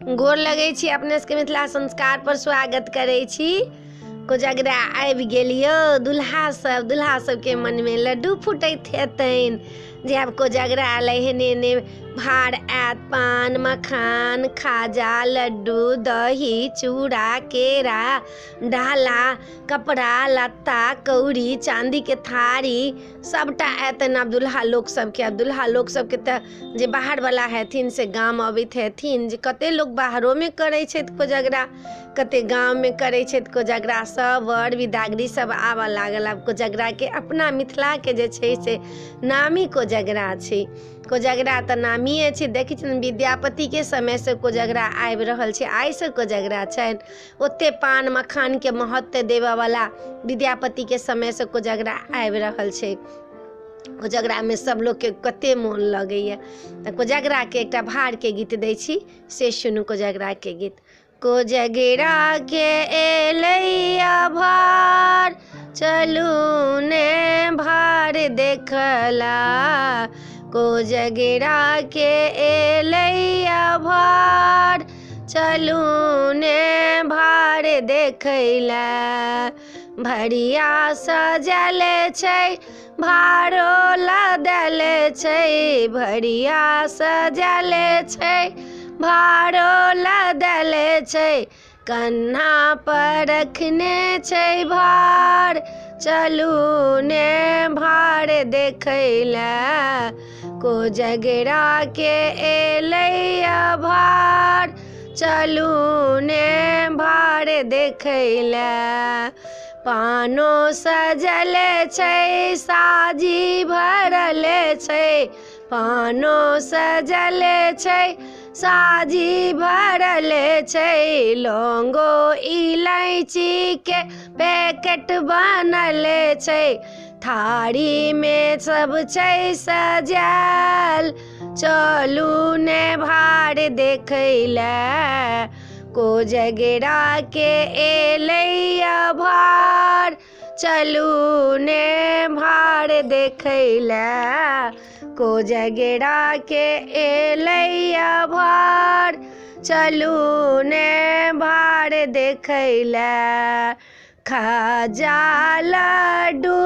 गोर लगै छी, अपने सबके मिथिला संस्कार पर स्वागत करै छी। कोजगरा आबि गेल यौ। दुल्हा सबके मन में लड्डू फूटैत हेतनि जे आब कोजगरा एलै हेने भार आयत, पान मखान खाजा लड्डू दही चूड़ा केरा डाला कपड़ा लत्ता कौड़ी चांदी के थारी सबटा एतनि आब दुल्हा लोक सबके। आब दुल्हा लोक सबके तऽ जे बाहर वाला हेथिन से गाम अबैत हेथिन, जे कते लोक बाहरो में करै छथि कोजगरा, कते गाँव में करै छथि कोजगरा। सब वर विदागरी सब आबऽ लागल। आब कोजगरा के अपना मिथिला के जे छै से नामी कोजगरा छै। कोजगरा तऽ नामिए छै। देखै छियै विद्यापति के समय से कोजगरा आबि रहल छै, आइ से कोजगरा छनि। ओते पान मखान के महत्व देवऽ वाला विद्यापति के समय से कोजगरा आबि रहल छै। कोजगरा में सब लोग के कते मोन लगैया। तऽ कोजगरा के एकटा भार के गीत दै छी, से सुनू कोजगरा के गीत। कोजगरा के एलैया भार चलू ने भार देखला। कोजगरा के एलैया भार चलू ने भार देखैला। भरिया सजल छै भारो लदल छै, भरिया सजल छै भारो लदल छै। कन्हा पर रखने छै भार चलू ने भार देखैला। कोजगरा के एलैया भार चलू ने भार देखैला। पानो सजल छै साजी भरल छै, पानो सजल छै साजी भरल छै। लौंगो इलायची के पैकेट बनल छै, थारी में सब छै सजाल चलू ने भार देखैला। कोजगरा के एलैया भार चलू ने भार देखैला। कोजगरा के एलैया भार चलू ने भार देखैला। खाजा लड्डू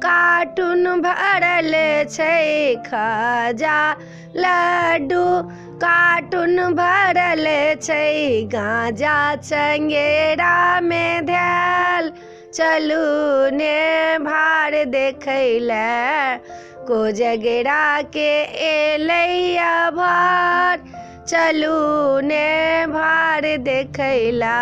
कार्टून भरल छै, खाजा लड्डू कार्टून भरल छै। गांजा चंगेरा में धैल चलू ने भार देखैला। कोजगरा के एलैया भार चलू ने भार देखैला।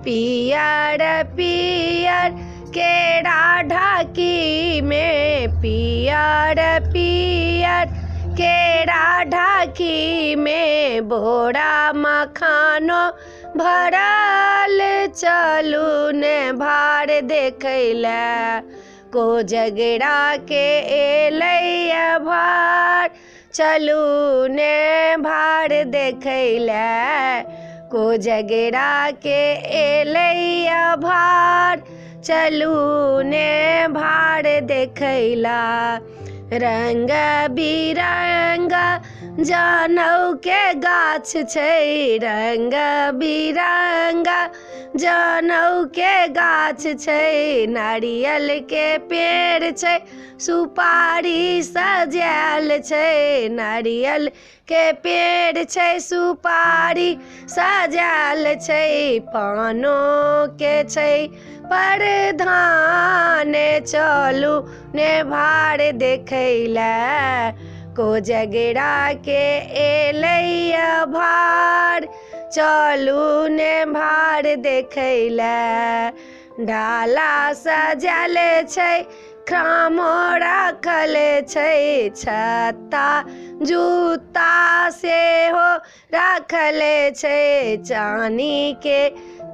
पियर पियर केरा ढाकी में, पियर पियर केरा ढाकी में बोरा मखानो भरल चलू ने भार देखैला। कोजगरा के एलैया भार चलू ने भार देखैला। कोजगरा के एलैया भार चलू ने भार देखैला। रंग बिरंग जनऊ के गाछ छै, रंग बिरंग जनऊ के गाछ छै। नारियल के पेड़ छै सुपारी सजायल छै, नारियल के पेड़ छै सुपारी सजायल छै। पानो के छै परधान चलू ने भार देखैला। कोजगरा के एलैया भार चलू ने भार देखैला। डाला सजल छै खामो रखल छै, छत्ता जूता सेहो रखल छै। चानी के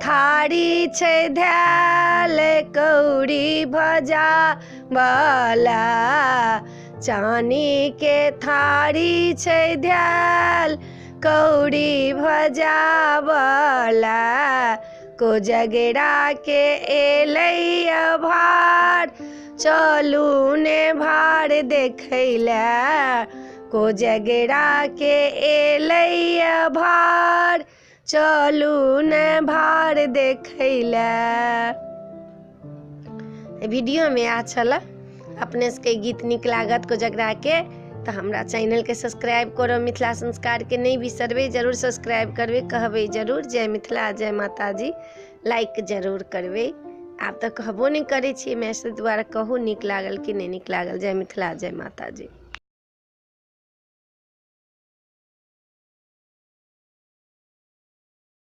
थारी छै धैल कौड़ी भजा वाला, चानी के थारी छै धैल कौड़ी भजा वाला। कोजगरा के एलैया भार चलू ने भार देखैला। कोजगरा के एलैया भार चलू ने भार देखैला। वीडियो में आ छल अपने सबके गीत नीक लागत कोजगरा के तो हमरा चैनल के सब्सक्राइब करो, मिथिला संस्कार के नहीं बिसरबै, जरूर सब्सक्राइब करबै, कहबै जरूर जय मिथिला जय माता जी, लाइक जरूर करबै। आब तऽ कहबो नहीं करै छियै, मैसेज द्वारा कहू नीक लागल कि नहीं नीक लागल। जय मिथिला जय माता जी।